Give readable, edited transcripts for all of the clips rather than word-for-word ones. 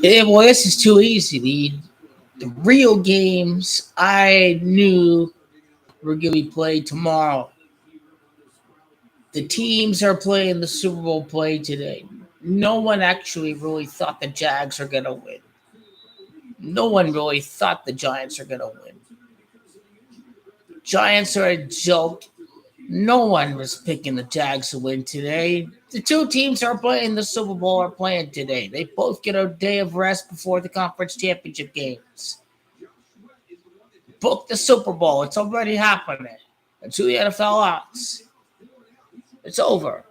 Yeah, well, this is too easy. The real games I knew were going to be played tomorrow. The teams are playing the Super Bowl play today. No one actually really thought the Jags are going to win. No one really thought the Giants are going to win. Giants are a joke. No one was picking the Jags to win today. The two teams are playing the Super Bowl are playing today. They both get a day of rest before the conference championship games. Book the Super Bowl. It's already happening. It's who the NFL odds. It's over.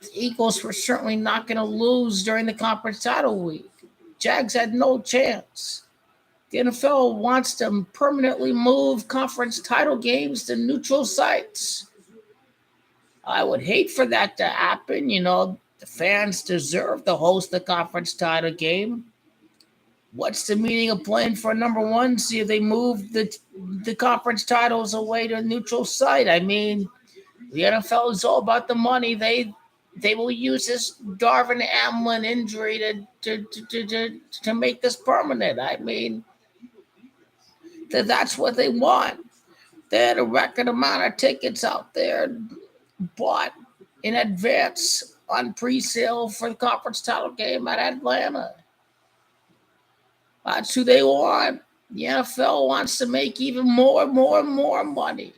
The Eagles were certainly not going to lose during the conference title week. Jags had no chance. The NFL wants to permanently move conference title games to neutral sites. I would hate for that to happen. The fans deserve to host the conference title game. What's the meaning of playing for number one? See if they move the conference titles away to a neutral site. I mean, the NFL is all about the money. They will use this Darvin Hamlin injury to make this permanent. I mean, that's what they want. They had a record amount of tickets out there bought in advance on pre-sale for the conference title game at Atlanta. That's who they want. The NFL wants to make even more and more and more money.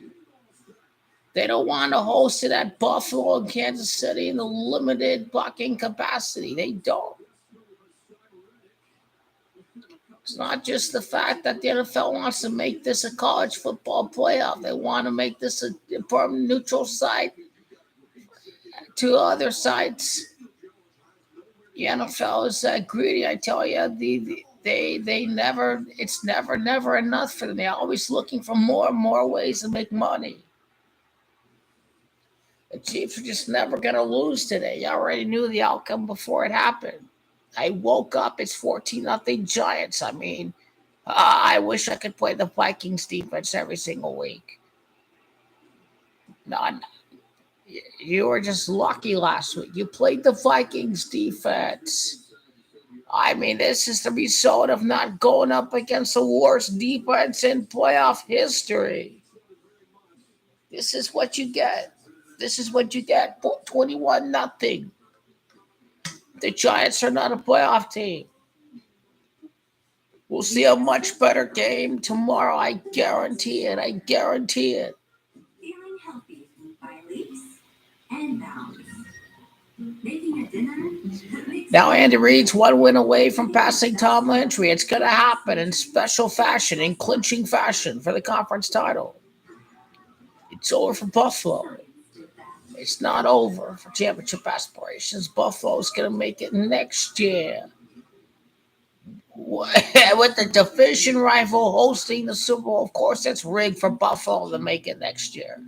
They don't want to host it at Buffalo and Kansas City in the limited blocking capacity. They don't. It's not just the fact that the NFL wants to make this a college football playoff. They want to make this a permanent neutral site to other sites. The NFL is greedy. I tell you, they never. It's never enough for them. They're always looking for more and more ways to make money. The Chiefs are just never going to lose today. You already knew the outcome before it happened. I woke up, it's 14-0 Giants. I mean, I wish I could play the Vikings defense every single week. No, you were just lucky last week. You played the Vikings defense. I mean, this is the result of not going up against the worst defense in playoff history. This is what you get. This is what you get. 21-0. The Giants are not a playoff team. We'll see a much better game tomorrow. I guarantee it. I guarantee it. Feeling healthy by leaps and bounds. Making a dinner. Now Andy Reid's one win away from passing Tom Landry. It's going to happen in special fashion, in clinching fashion for the conference title. It's over for Buffalo. It's not over for championship aspirations. Buffalo's going to make it next year. With the division rival hosting the Super Bowl, of course, it's rigged for Buffalo to make it next year.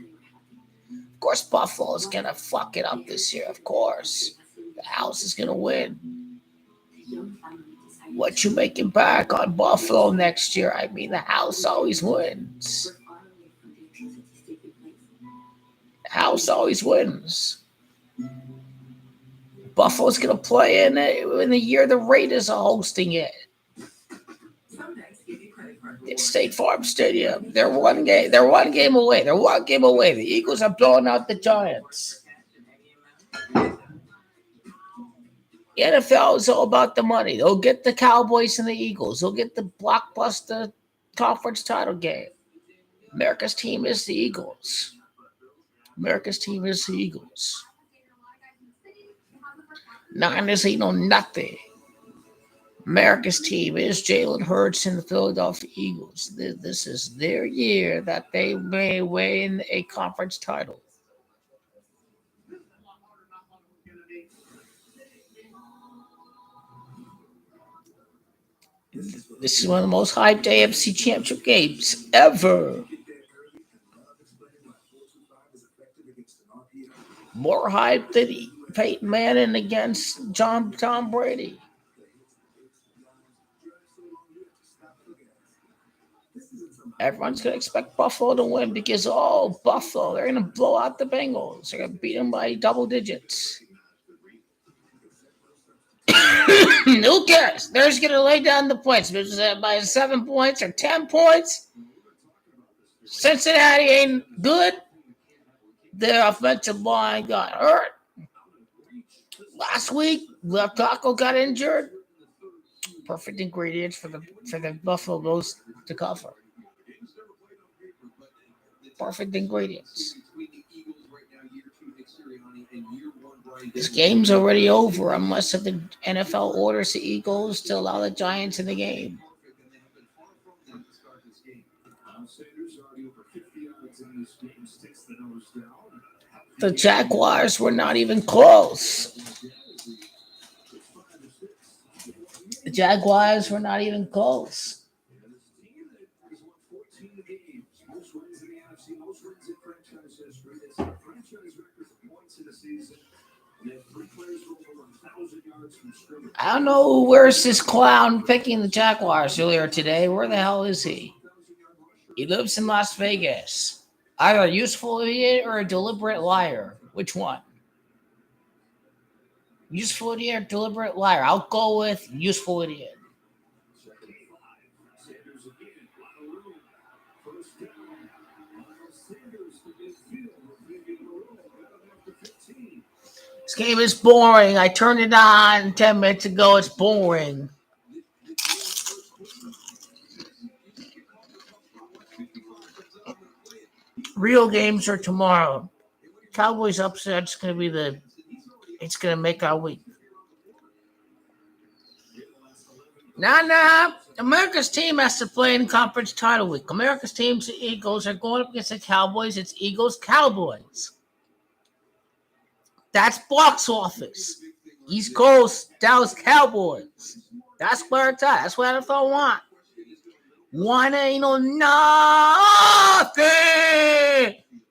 Of course, Buffalo is going to fuck it up this year, of course. The house is going to win. What you making back on Buffalo next year? I mean, the house always wins. The house always wins. Buffalo's going to play in the year the Raiders are hosting it. It's State Farm Stadium. They're one game away. They're one game away. The Eagles are blowing out the Giants. The NFL is all about the money. They'll get the Cowboys and the Eagles. They'll get the blockbuster conference title game. America's team is the Eagles. America's team is the Eagles. Niners ain't no nothing. America's team is Jalen Hurts and the Philadelphia Eagles. This is their year that they may win a conference title. This is one of the most hyped AFC Championship games ever. More hype than Peyton Manning against Tom Brady. Everyone's going to expect Buffalo to win because, Buffalo, they're going to blow out the Bengals. They're going to beat them by double digits. Who cares? They're just going to lay down the points. By 7 points or 10 points. Cincinnati ain't good. Their offensive line got hurt. Last week, left tackle got injured. Perfect ingredients for the Buffalo Bills to cover. Perfect ingredients. This game's already over unless the NFL orders the Eagles to allow the Giants in the game. The Jaguars were not even close. The Jaguars were not even close. I don't know where's this clown picking the Jaguars earlier today. Where the hell is he? He lives in Las Vegas. Either a useful idiot or a deliberate liar. Which one? Useful idiot or deliberate liar? I'll go with useful idiot. This game is boring. I turned it on 10 minutes ago. It's boring. Real games are tomorrow. Cowboys upset. It's going to make our week. Nah. America's team has to play in conference title week. America's teams, the Eagles, are going up against the Cowboys. It's Eagles-Cowboys. That's box office. East Coast, Dallas Cowboys. That's where it's at. That's what NFL want. One ain't on nothing.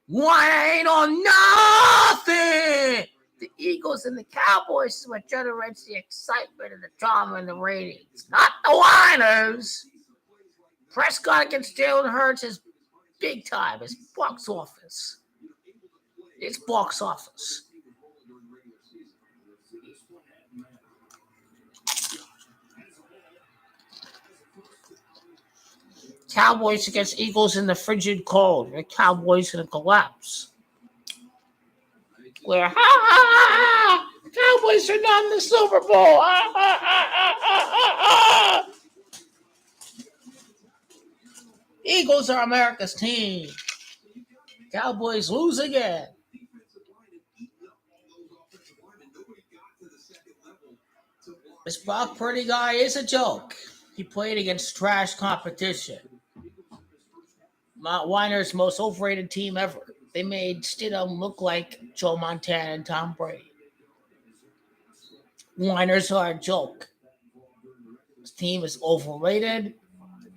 One ain't on nothing. The Eagles and the Cowboys is what generates the excitement and the drama and the ratings. Not the Whiners. Prescott against Jalen Hurts is big time. It's box office. It's box office. Cowboys against Eagles in the frigid cold. The Cowboys going to collapse. Where Cowboys are not in the Super Bowl. Eagles are America's team. Cowboys lose again. This Brock Purdy guy is a joke. He played against trash competition. Mount Weiner's most overrated team ever. They made Stidham look like Joe Montana and Tom Brady. Whiners are a joke. This team is overrated.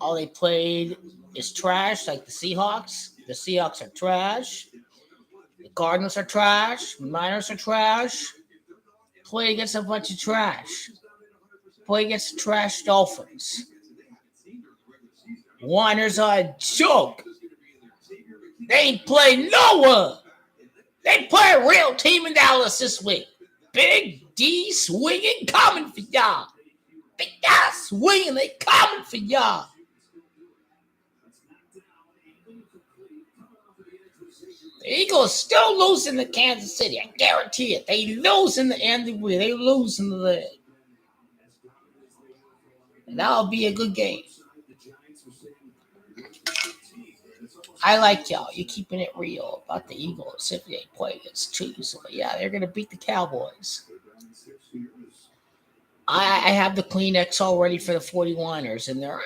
All they played is trash, like the Seahawks. The Seahawks are trash. The Cardinals are trash. Niners are trash. Play against a bunch of trash. Play against trash Dolphins. Whiners are a joke. They ain't play no one. They play a real team in Dallas this week. Big D swinging coming for y'all. Big D swinging, they coming for y'all. The Eagles still losing to Kansas City. I guarantee it. They lose in the end of the week. They lose in the leg. And that'll be a good game. I like y'all. You're keeping it real about the Eagles if they play against Chiefs. But yeah, they're going to beat the Cowboys. I have the Kleenex all ready for the 49ers, and they're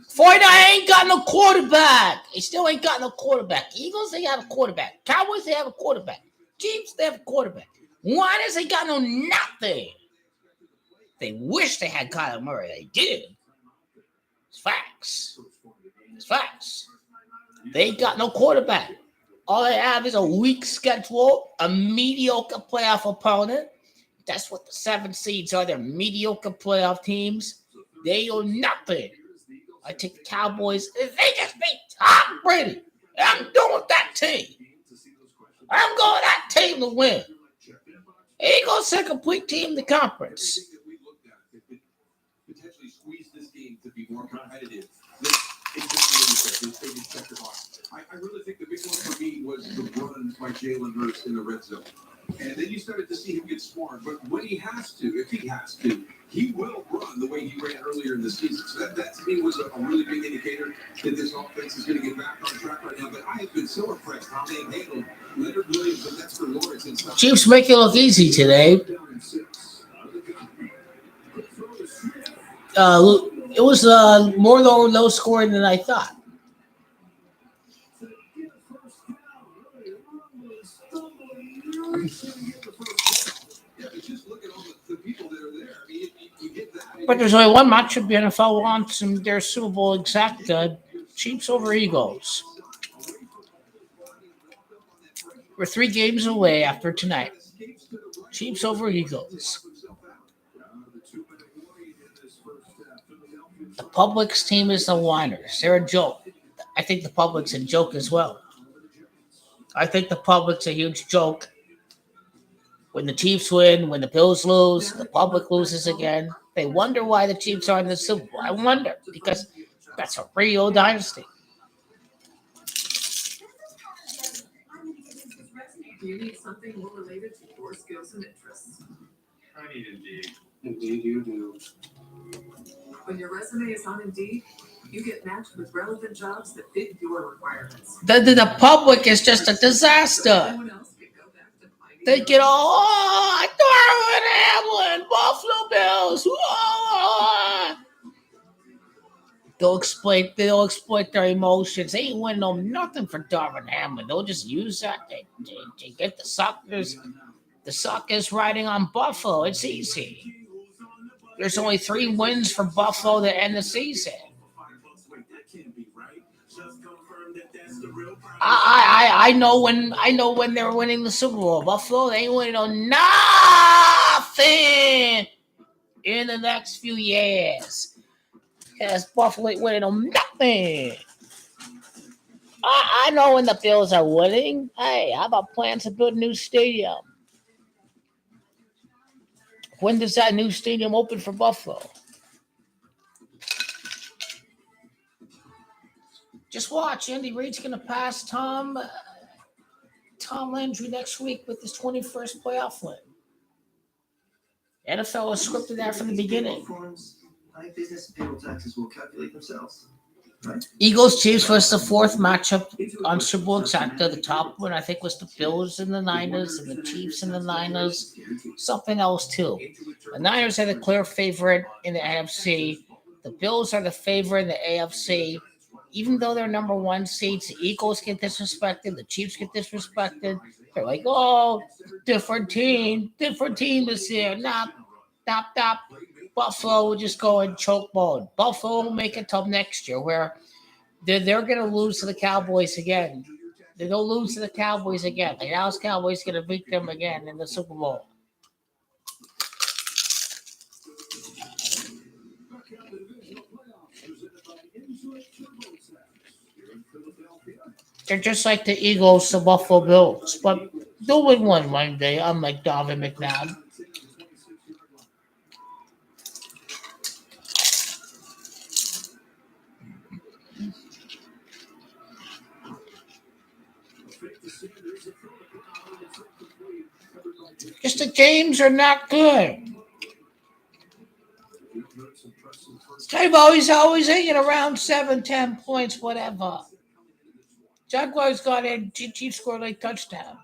49 ain't got no quarterback. They still ain't got no quarterback. Eagles, they have a quarterback. Cowboys, they have a quarterback. Chiefs, they have a quarterback. Niners, they got no nothing. They wish they had Kyler Murray. They did. It's facts. It's facts. They ain't got no quarterback. All they have is a weak schedule, a mediocre playoff opponent. That's what the 7 seeds are. They're mediocre playoff teams. They are nothing. I take the Cowboys. If they just beat Tom Brady, I'm going with that team. I'm going with that team to win. Eagles a complete team in the conference. Potentially squeeze this game to be more competitive. I really think the big one for me was the run by Jalen Hurts in the red zone. And then you started to see him get smart. But when he has to, if he has to, he will run the way he ran earlier in the season. So that to me was a really big indicator that this offense is going to get back on track right now. But I have been so impressed how they handled Leonard Williams and Dexter Lawrence and stuff. Chiefs make it look easy today. It was more low scoring than I thought. But there's only one matchup the NFL wants in their Super Bowl exact, Chiefs over Eagles. We're 3 games away after tonight. Chiefs over Eagles. The public's team is the whiners. They're a joke. I think the public's a joke as well. I think the public's a huge joke. When the Chiefs win, when the Bills lose, the public loses again. They wonder why the Chiefs are in the Super Bowl. I wonder, because that's a real dynasty. Do you need something more related to your skills and interests? I need Indeed. Indeed you do. When your resume is on Indeed, you get matched with relevant jobs that fit your requirements. The public is just a disaster. Everyone else can go back to finding They your get all, Darwin Hamlin, Buffalo Bills. They'll exploit their emotions. They ain't winning nothing for Darwin Hamlin. They'll just use that. They get the suckers riding on Buffalo. It's easy. There's only 3 wins for Buffalo to end the season. I know when they're winning the Super Bowl. Buffalo, they ain't winning on nothing in the next few years. Yes, Buffalo ain't winning on nothing. I know when the Bills are winning. Hey, how about plans to build a new stadium? When does that new stadium open for Buffalo? Just watch. Andy Reid's going to pass Tom Landry next week with his 21st playoff win. NFL has scripted that from the beginning. Like business and payroll taxes will calculate themselves. Right? Eagles Chiefs was the 4th matchup on Super Bowl Exacta. The top one I think was the Bills and the Niners, and the Chiefs and the Niners. Something else too. The Niners are the clear favorite in the NFC. The Bills are the favorite in the AFC. Even though they're number 1 seeds, the Eagles get disrespected, the Chiefs get disrespected. They're like, oh, different team this year. Nah. Buffalo will just go in choke mode. Buffalo will make it till next year, where they're going to lose to the Cowboys again. They'll lose to the Cowboys again. The Dallas Cowboys going to beat them again in the Super Bowl. They're just like the Eagles, the Buffalo Bills, but they'll win one day, unlike Donovan McNabb. Just the games are not good. They've always hanging around 7, 10 points, whatever. Jaguars got in. Chiefs scored a touchdown.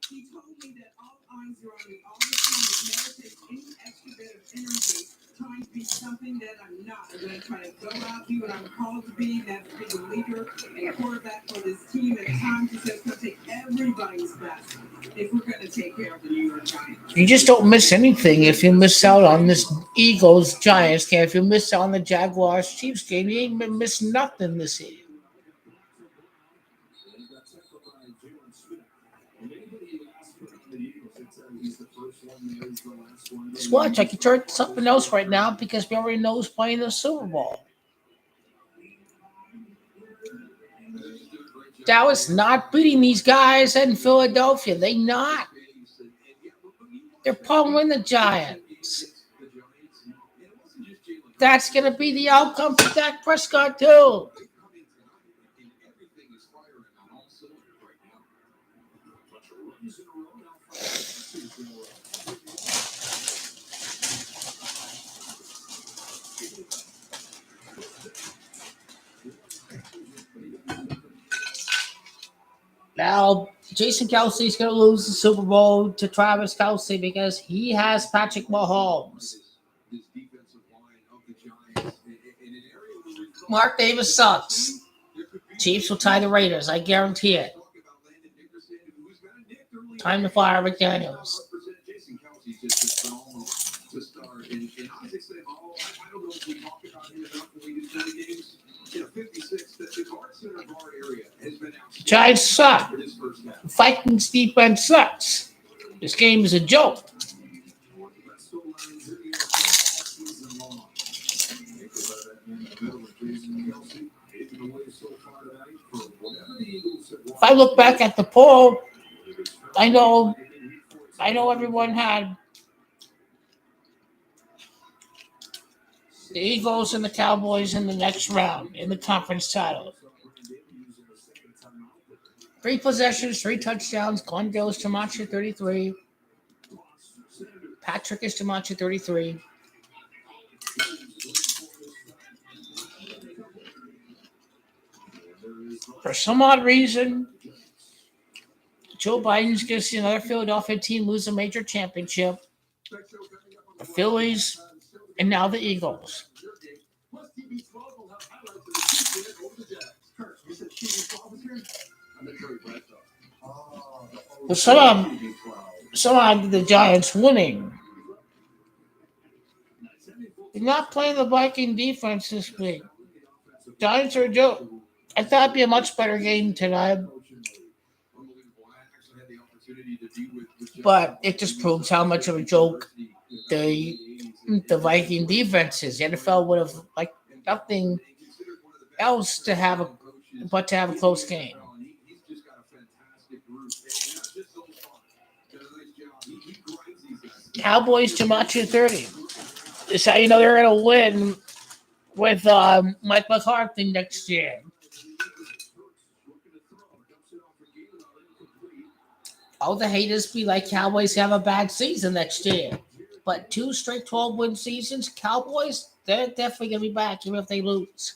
He told me that all eyes are on me all the time. It never takes any extra bit of energy trying to be something that I'm not. I'm going to try to go out, be what I'm called to be, that's to be the leader and quarterback for this team. At times, it's going to take everybody's best if we're going to take care of the New York Giants. You just don't miss anything if you miss out on this Eagles-Giants game. If you miss out on the Jaguars-Chiefs game, you ain't missed nothing this year. Just watch. I can turn to something else right now because we already know who's playing the Super Bowl. Dallas not beating these guys in Philadelphia. They not. They're pummeling the Giants. That's going to be the outcome for Dak Prescott, too. Now, Jason Kelsey's going to lose the Super Bowl to Travis Kelsey because he has Patrick Mahomes. Mark Davis sucks. Chiefs will tie the Raiders. I guarantee it. Time to fire McDaniels. Giants suck. Vikings defense sucks. This game is a joke. If I look back at the poll, I know everyone had the Eagles and the Cowboys in the next round in the conference title. 3 possessions, 3 touchdowns. Glendale is Tamacha 33. Patrick is Tamacha 33. For some odd reason, Joe Biden's going to see another Philadelphia team lose a major championship. The Phillies, and now the Eagles. But somehow the Giants winning. They're not playing the Viking defense this week. Giants are a joke. I thought it'd be a much better game tonight. But it just proves how much of a joke the Viking defense is. The NFL would have liked nothing else to have a close game. Cowboys Tamacha 30. This is how you know they're going to win with Mike McCarthy next year. All the haters be like Cowboys have a bad season next year. But 2 straight 12-win seasons, Cowboys, they're definitely going to be back even if they lose.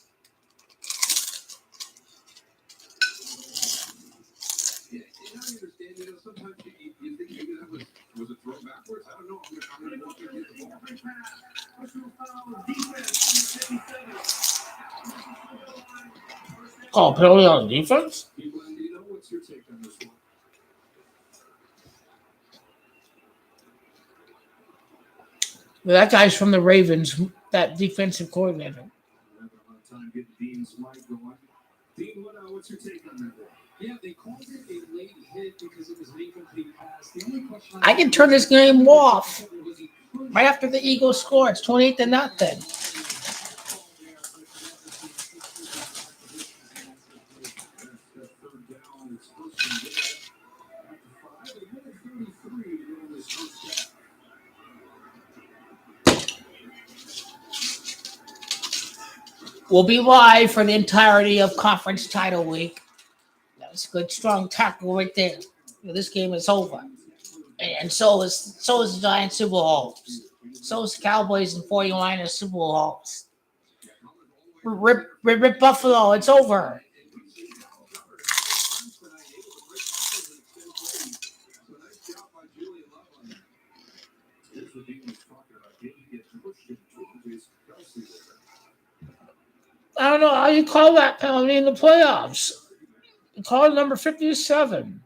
Oh, penalty on defense? Well, that guy's from the Ravens, that defensive coordinator. What's your take on that? Yeah, they called it a late hit because it was an incomplete pass. The only question I can turn this game off right after the Eagles score. It's 28-0. We'll be live for the entirety of conference title week. That's a good, strong tackle right there. This game is over. And so is the Giants Super Bowl. So is the Cowboys and 49ers Super Bowl. Rip Buffalo. It's over. I don't know how you call that penalty in the playoffs. You call it number 57.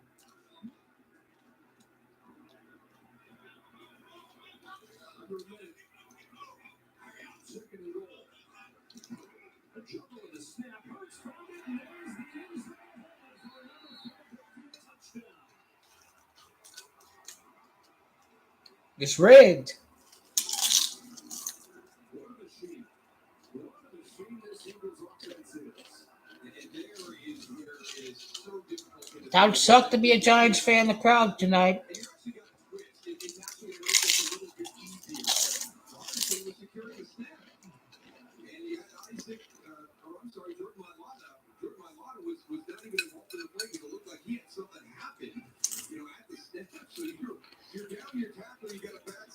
It's rigged. That would suck to be a Giants fan in the crowd tonight.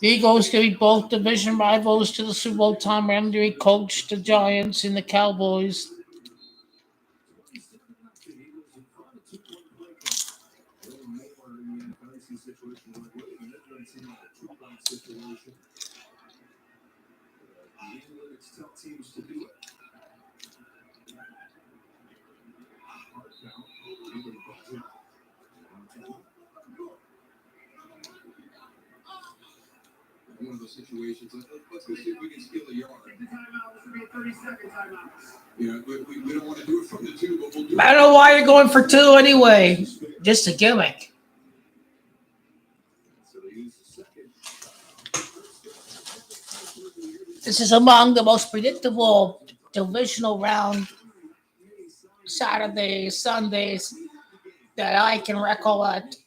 The Eagles to be both division rivals to the Super Bowl. Tom Landry coached the Giants and the Cowboys. Teams to do it. One of those situations. Let's go see if we can steal a yard. Take the timeout. This will be a 30-second timeout. Yeah, we don't want to do it from the 2, but we'll do it. I don't know why you're going for 2 anyway. Just a gimmick. This is among the most predictable divisional round Saturdays, Sundays that I can recollect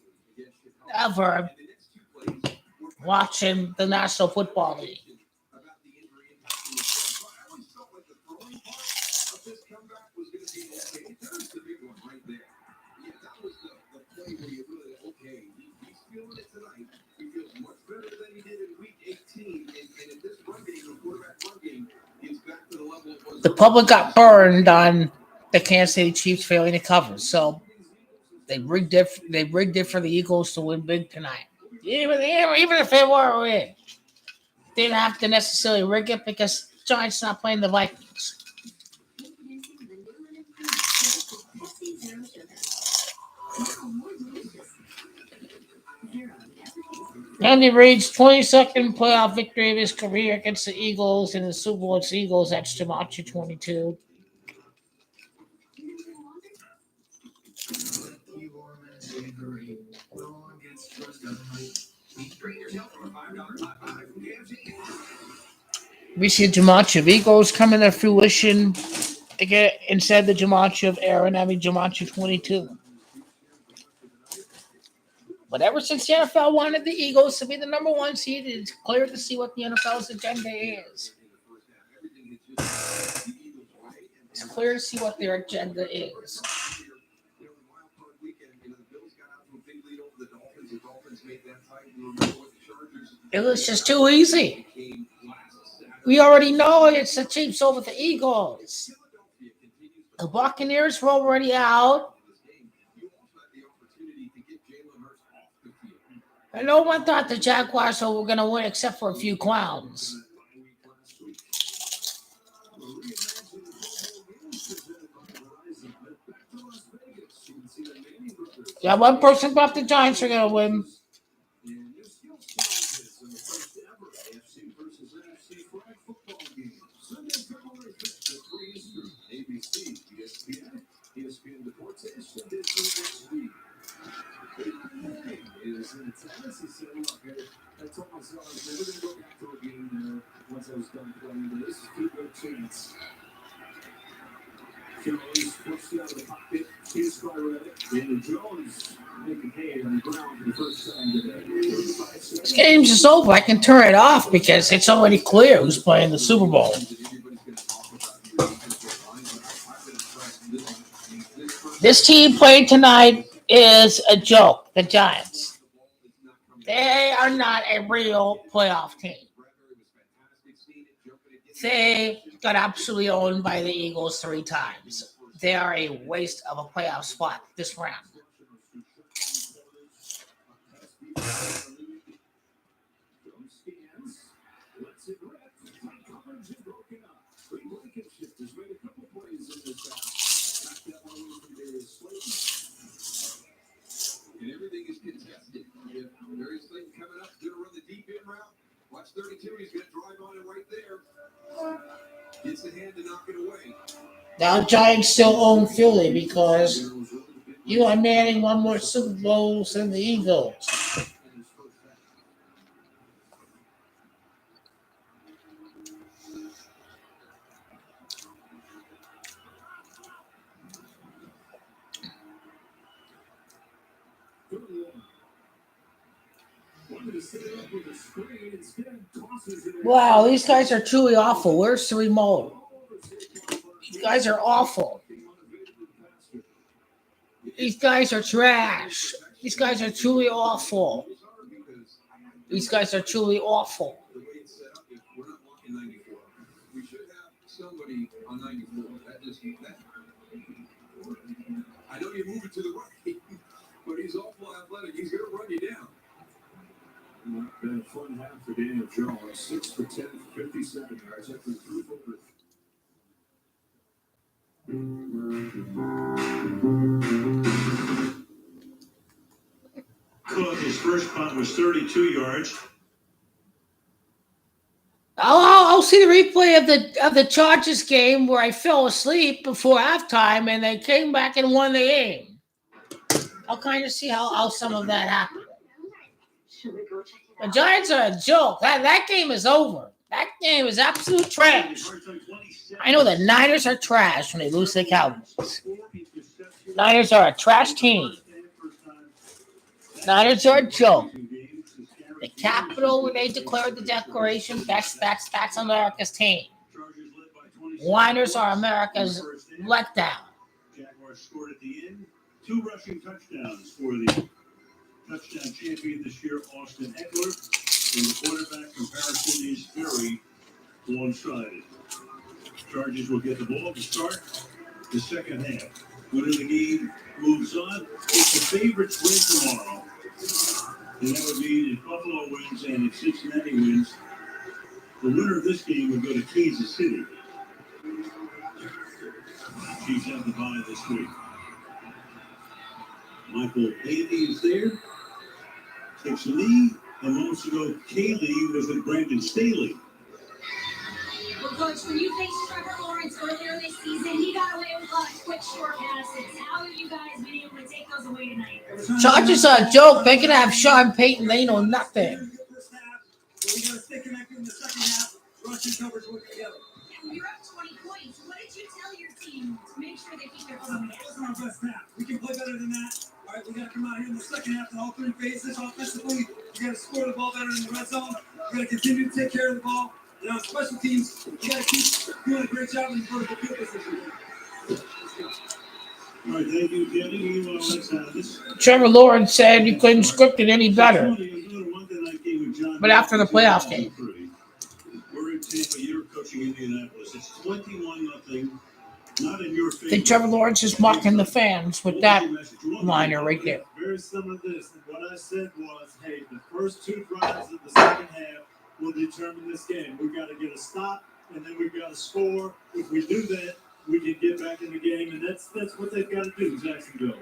ever watching the National Football League. The public got burned on the Kansas City Chiefs failing to cover, so they rigged it. They rigged it for the Eagles to win big tonight. Even if they were a win, they didn't have to necessarily rig it because the Giants not playing the Vikings. Andy Reid's 22nd playoff victory of his career against the Eagles in the Super Bowl. It's the Eagles. That's Jamachi 22. We see Jamachi of Eagles coming to fruition to get instead the Jamachi of Aaron having Jamachi 22. But ever since the NFL wanted the Eagles to be the number 1 seed, it's clear to see what the NFL's agenda is. It's clear to see what their agenda is. It was just too easy. We already know it's the Chiefs over the Eagles. The Buccaneers were already out. And no one thought the Jaguars were going to win except for a few clowns. Yeah, one person thought the Giants are going to win. I told myself I was never going to go back to a game there once I was done playing, but this is a good chance. Jones pushed out of the pocket. Here's Reddick. And Jones making hay on the ground for the first time today. This game's just over. I can turn it off because it's already clear who's playing the Super Bowl. This team playing tonight is a joke, the Giants. They are not a real playoff team. They got absolutely owned by the Eagles 3 times. They are a waste of a playoff spot this round. And everything is contested. Darius Slayton coming up, going to run the deep in route. Watch 32, he's going to drive on it right there. Gets the hand to knock it away. Now Giants still own Philly because Eli Manning won more Super Bowls than the Eagles. Wow, these guys are truly awful. Where's the remote? These guys are awful. These guys are trash. These guys are truly awful. These guys are truly awful. The way it's set up, if we're not walking 94, we should have somebody on 94. I know you're moving to the right, but he's awful athletic. He's going to run you down. Been a fun half for Daniel Jones. 6 for 10, 57 yards after 3 for. Cook, his first punt was 32 yards. I'll see the replay of the Chargers game where I fell asleep before halftime and they came back and won the game. I'll kind of see how some of that happened. The Giants are a joke. That game is over. That game is absolute trash. I know the Niners are trash when they lose to the Cowboys. Niners are a trash team. Niners are a joke. The Capitol, when they declared the Declaration, that's America's team. Niners are America's letdown. Jaguars scored at the end. 2 rushing touchdowns for the touchdown champion this year, Austin Eckler. And the quarterback comparison is very one-sided. Chargers will get the ball to start the second half. Winner of the game moves on. If the favorites win tomorrow, and that would mean if Buffalo wins and if Cincinnati wins, the winner of this game would go to Kansas City. Chiefs have the bye this week. Michael Bailey is there. Takes a knee. And moments ago, Kaylee was with Brandon Staley. Well, Coach, when you faced Trevor Lawrence earlier this season, he got away with a lot of quick, short passes. How have you guys been able to take those away tonight? Chargers are a joke. They can have Sean Payton. They know nothing. We got to stay connected in the second half. Rushing coverage work together. You're up 20 points. What did you tell your team to make sure they keep their foot on the gas? That's our best half. We can play better than that. All right, we got to come out here in the second half in all 3 phases. Offensively, we got to score the ball better in the red zone. We got to continue to take care of the ball. And on special teams, you got to keep doing a great job in the vertical field position. All right, thank you, Kenny. Let's have this. Trevor Lawrence said you couldn't script it any better. But after the playoff game. We're in Tampa. You're coaching Indianapolis. It's 21-0. Not in your favor. I think Trevor Lawrence is mocking the fans with that liner right there. Very similar to this. And what I said was, hey, the first 2 drives of the second half will determine this game. We've got to get a stop, and then we've got to score. If we do that, we can get back in the game, and that's what they've got to do, Jacksonville.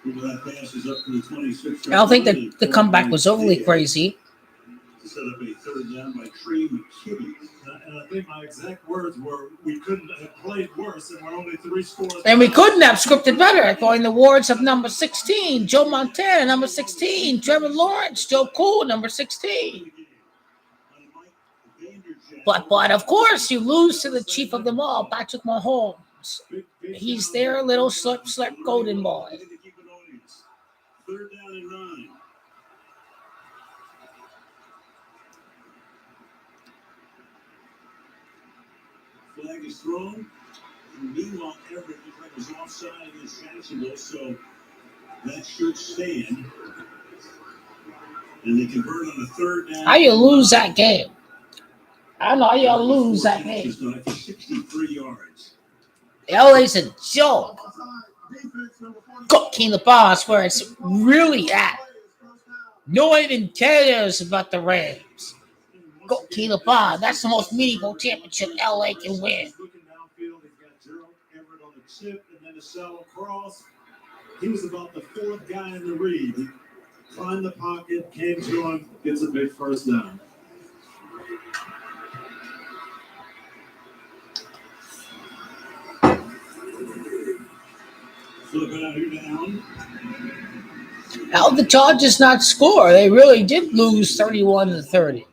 That pass is up to the 26. I don't think that the comeback was overly crazy. To set up a third down by Trey McKitty. And I think my exact words were, we couldn't have played worse, and we're only 3 scores. And we couldn't have scripted better. Going the awards of number 16, Joe Montana, number 16, Trevor Lawrence, Joe Cool, number 16. But of course, you lose to the chief of them all, Patrick Mahomes. He's their little slip golden boy. Third down and 9. Flag is thrown. And meanwhile, Everett looked like was offside against Jacksonville, so that should stand. And they convert on a third down. How you lose that game? I don't know how you lose that game. 63 yards. LA's a joke. Cooking the boss where it's really at. No one even cares about the Rams. Cooking the boss. That's the most meaningful championship LA can win. Looking downfield, he's got Gerald Everett on the chip, and then a shallow cross. He was about the 4th guy in the read. He climbed the pocket, came to him, gets a big first down. Flipping out here down. How did the Chargers not score? They really did lose 31-30.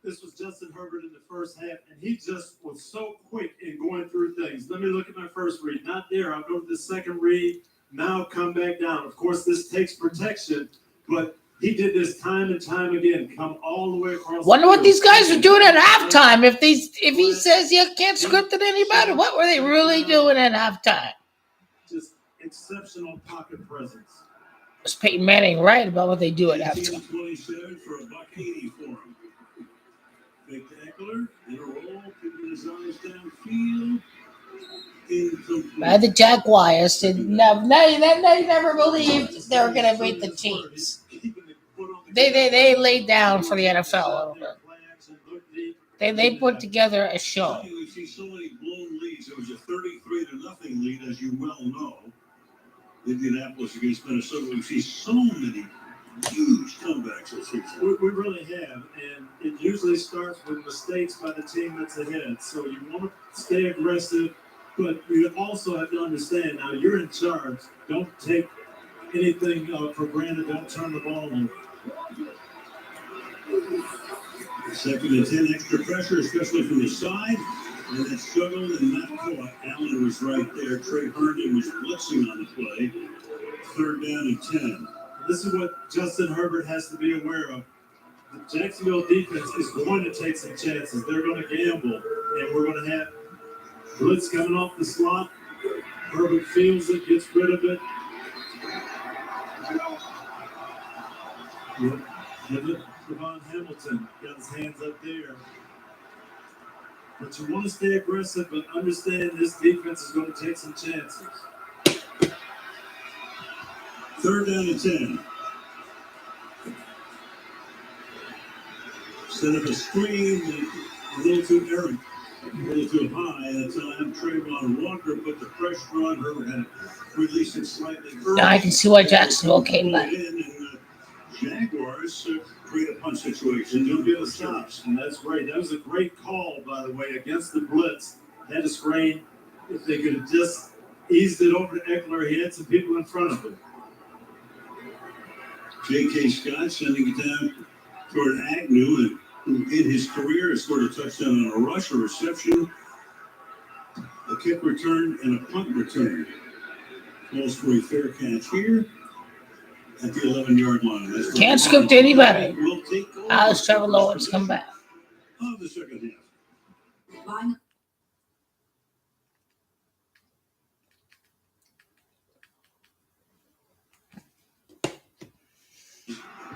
This was Justin Herbert in the first half, and he just was so quick in going through things. Let me look at my first read. Not there. I'll go to the second read. Now come back down. Of course, this takes protection, but he did this time and time again. Come all the way across. Wonder what these guys are doing at halftime. If he says you can't script it any better, what were they really doing at halftime? Just exceptional pocket presence. Was Peyton Manning right about what they do at 18, halftime? 27 for a $1.80 for him. Fake to Eckler, in a roll, keeping his eyes downfield. By the Jaguars did never believed they were gonna beat the Chiefs. They laid down for the NFL a little bit. They put together a show. We see so many blown leads. It was a 33-0 lead, as you well know. Indianapolis against Minnesota. We see so many huge comebacks this season. We really have, and it usually starts with mistakes by the team that's ahead. So you want to stay aggressive, but you also have to understand now you're in charge. Don't take anything for granted. Don't turn the ball over. 2nd and 10, extra pressure, especially from the side. And that struggled and not caught. Allen was right there. Trey Herndon was blitzing on the play. 3rd down and 10. This is what Justin Herbert has to be aware of. The Jacksonville defense is going to take some chances. They're going to gamble, and we're going to have blitz coming off the slot. Herbert feels it, gets rid of it. Devon Hamilton got his hands up there. But you want to stay aggressive, but understand this defense is going to take some chances. 3rd down and 10. Set up a screen, a little too errant, a little too high at the time. Trayvon Walker put the pressure on. Herbert had released it slightly early. Now I can see why Jacksonville came back. Jaguars create a punt situation. Don't get a stop, and that's great. That was a great call, by the way, against the blitz. Had a screen. If they could have just eased it over to Eckler, he had some people in front of him. J.K. Scott sending it down toward Agnew, who in his career has scored a touchdown on a rush, a reception, a kick return, and a punt return. Calls for a fair catch here at the 11-yard line. Can't script any better. How does Trevor Lawrence come back? Of the second half.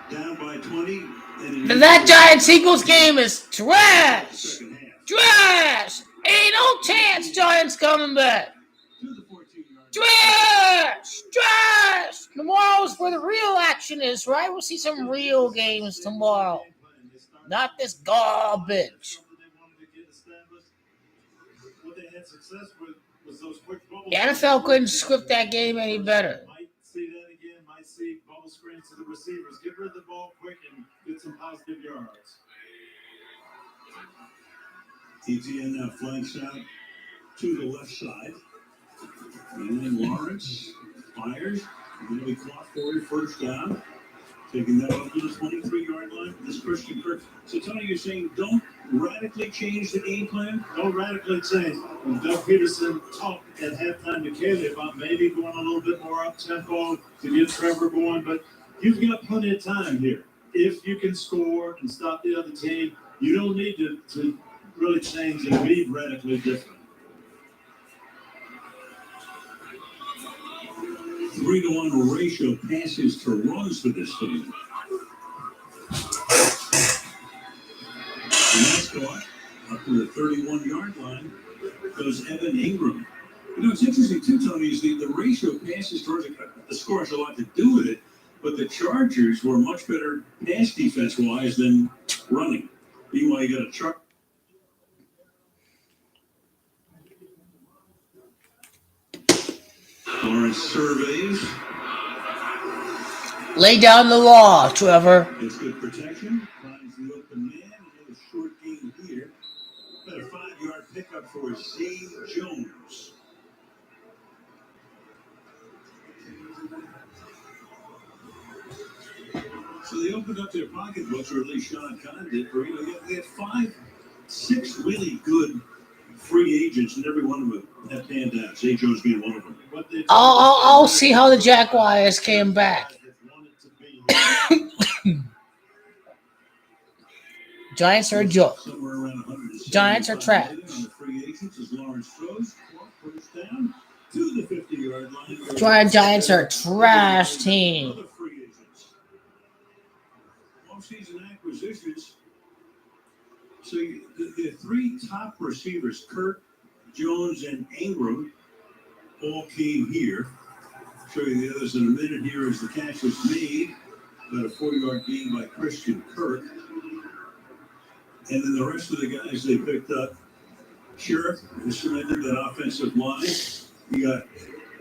Down by 20. And that Giants-Eagles game is trash. Trash. Ain't no chance Giants coming back. Trash. Trash. Tomorrow's where the real action is, right? We'll see some real games tomorrow. Not this garbage. The NFL couldn't script that game any better. Might see that again. Might see bubble screens to the receivers. Get rid of the ball quick and get some positive yards. ETN now flanks out to the left side. And then Lawrence fires. Going to be caught for a 1st down. Taking that up to the 23-yard line. This Christian Kirk. So, Tony, you're saying don't radically change the game plan? Don't radically change. When Doug Peterson talked at halftime to Kelly about maybe going a little bit more up-tempo to get Trevor going, but you've got plenty of time here. If you can score and stop the other team, you don't need to really change and be radically different. 3-to-1 ratio passes to runs for this team. And that's caught up to the 31-yard line goes Evan Ingram. You know, it's interesting, too, Tony, is the ratio passes towards the score has a lot to do with it, but the Chargers were much better pass defense-wise than running. Meanwhile, you got a truck. Lawrence surveys. Lay down the law, Trevor. Gets good protection. Finds the open man. Another short gain here. Got a 5-yard pickup for Zay Jones. So they opened up their pocketbooks, or at least Sean Conn did. They had 5-6 really good free agents, and every one of them have panned out. Zay Jones being one of them. I'll see how the Jaguars came back. Giants are a joke. Giants are trash. Giants are a trash team. So the three top receivers, Kirk, Jones, and Ingram, all came here. Show you the others in a minute here as the catch was made. About a 4-yard gain by Christian Kirk. And then the rest of the guys they picked up. Sheriff, who cemented that offensive line. You got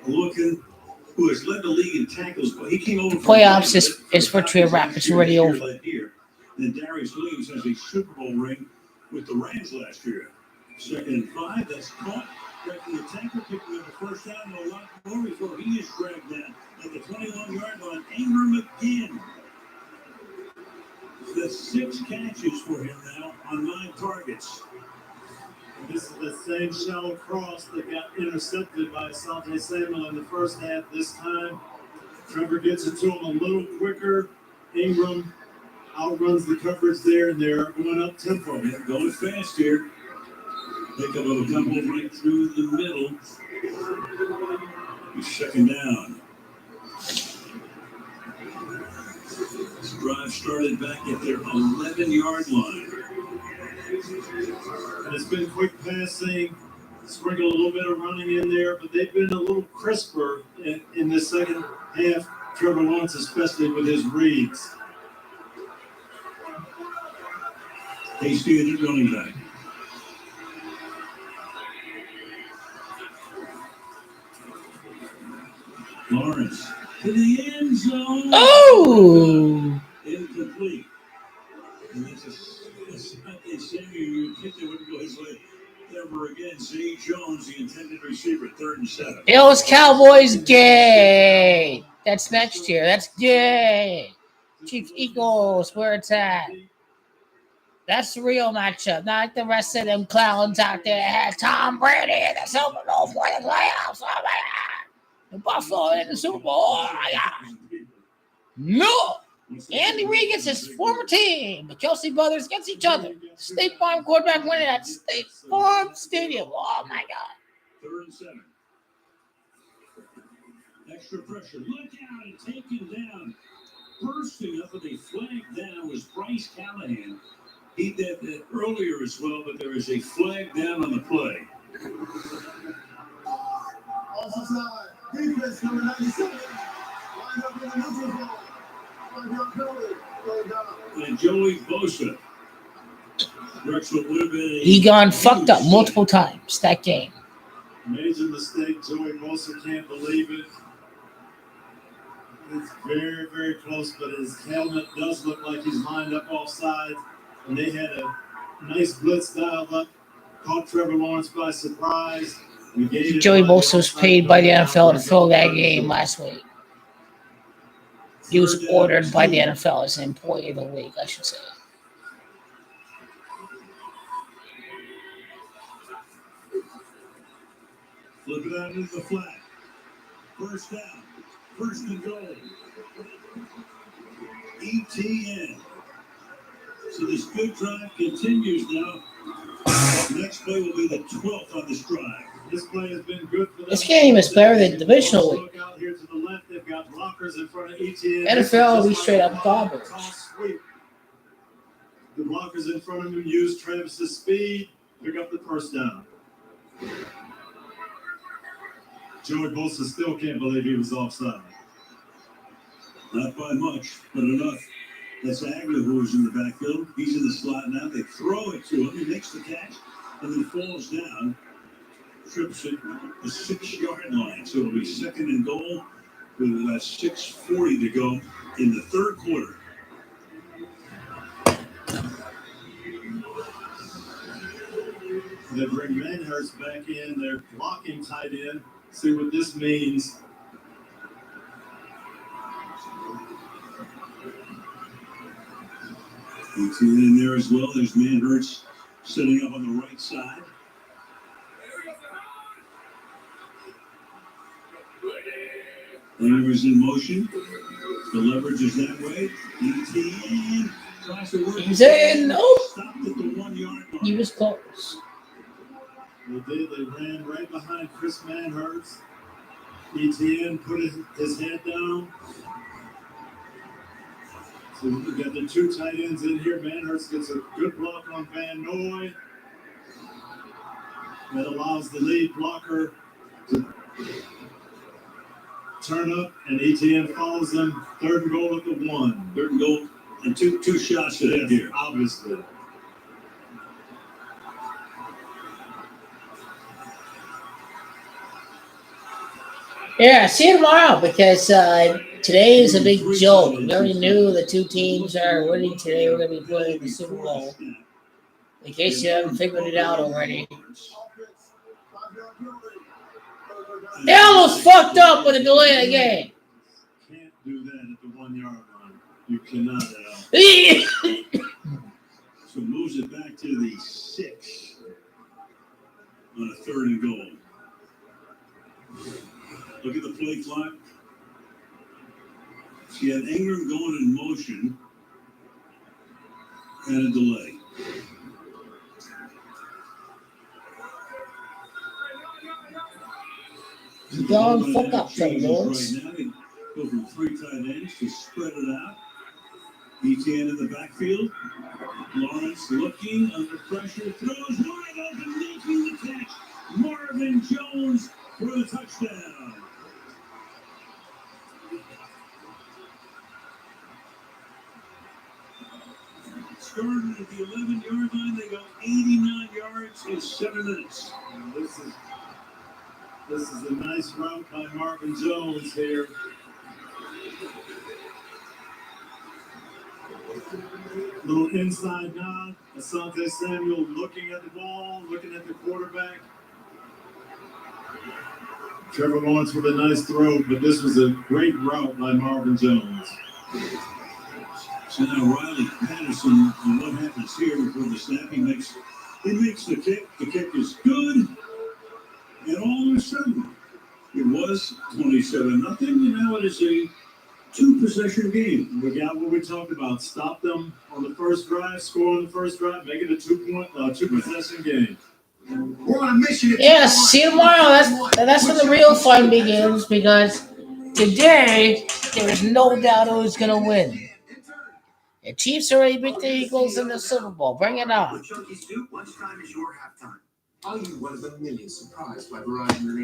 Looking, who has led the league in tackles, but he came over. Playoffs is for Trio Rap. It's already over. And Darius Williams has a Super Bowl ring with the Rams last year. 2nd and 5, that's caught. Breaking the tackle, picking up the first down, and a lot more before he is dragged down at the 21-yard line. Ingram again. That's 6 catches for him now on 9 targets. And this is the same shallow cross that got intercepted by Asante Samuel in the first half. This time, Trevor gets it to him a little quicker. Ingram outruns the coverage there, and they're going up tempo. They're going fast here. Pick up a couple right through the middle. He's 2nd down. This drive started back at their 11-yard line. And it's been quick passing, sprinkle a little bit of running in there, but they've been a little crisper in the second half. Trevor Lawrence, especially with his reads. Hasty at the running back. Lawrence to the end zone. Oh! Incomplete. And that's a Samuel. You think they wouldn't go his way ever again. Zay Jones, the intended receiver, 3rd and 7. Bills Cowboys gay. That's next year. That's gay. Chiefs Eagles, where it's at. That's the real matchup, not like the rest of them clowns out there that had Tom Brady in the Super Bowl for the playoffs. Oh my God. The Buffalo in the Super Bowl. Oh my God. No. Andy Reid gets his former team. The Kelsey brothers against each other. State Farm quarterback winning at State Farm Stadium. Oh my God. 3rd and 7. Extra pressure. Look out and taken down. Bursting up with a flag down was Bryce Callahan. He did that earlier as well, but there is a flag down on the play. Offside. Defense number 97. Lined up in the neutral zone. 5-yard penalty. Throw down. And Joey Bosa. What would have been He gone fucked up multiple times that game. Major mistake. Joey Bosa can't believe it. It's very, very close, but his helmet does look like he's lined up offside. And they had a nice blitz dialed up, caught Trevor Lawrence by surprise. Joey Bosa was paid by the NFL to throw that game last week. He was ordered by the NFL as an employee of the league, I should say. Flip it out into the flat. First down. 1st and goal. ETN. So this good drive continues now. Next play will be the 12th on this drive. This play has been good for them. This game is better than divisional week. Look out here to the left. They've got blockers in front of ETN. NFL, we straight up garbage. The blockers in front of him use Travis's speed, pick up the first down. Joey Bosa still can't believe he was offside. Not by much, but enough. That's Agnew who was in the backfield. He's in the slot now. They throw it to him. He makes the catch and then falls down. Trips it the 6-yard line. So it'll be 2nd and goal with about 6:40 to go in the 3rd quarter. They bring Manhurst back in. They're blocking tight end. See what this means. You see it in there as well. There's Manhurst setting up on the right side. Landers in motion. The leverage is that way. ETN tries to work. He's in. Oh, Stopped at the 1-yard line. he was close. They did. They ran right behind Chris Manhurst. ETN put his head down. So we got the two tight ends in here. Manhurst gets a good block on Van Noy. That allows the lead blocker to turn up, and ETN follows them. 3rd and goal at the 1. 3rd and goal, and two shots to that here. Obviously. Yeah, see you tomorrow because today is a big joke. We already knew the two teams are winning today. We're going to be playing the Super Bowl. In case you haven't figured it out already. They almost fucked up with a delay of the game. Can't do that at the 1 yard line. You cannot. So moves it back to the 6 on a 3rd and goal. Look at the play clock. She had Ingram going in motion and a delay. You don't fuck up, Lawrence. Right now, they go from 3 tight ends to spread it out. ETN in the backfield. Lawrence looking under pressure, throws wide open, making the catch. Marvin Jones for the touchdown. Started at the 11-yard line, they go 89 yards in 7 minutes. This is a nice route by Marvin Jones here. Little inside nod. Asante Samuel looking at the ball, looking at the quarterback. Trevor Lawrence with a nice throw, but this was a great route by Marvin Jones. So now Riley Patterson, and what happens here before the snap? He makes the kick. The kick is good. And all of a sudden, it was 27-0, and now it is a 2-possession game. We got what we talked about. Stop them on the first drive, score on the first drive, make it a 2-possession game. We're on a mission. Yeah, see you tomorrow. That's when the real fun begins because today there is no doubt who's going to win. The Chiefs already beat the Eagles in the Super Bowl. Bring it on. With Chunky Soup, lunchtime is your halftime. Are you one of the millions surprised by Verizon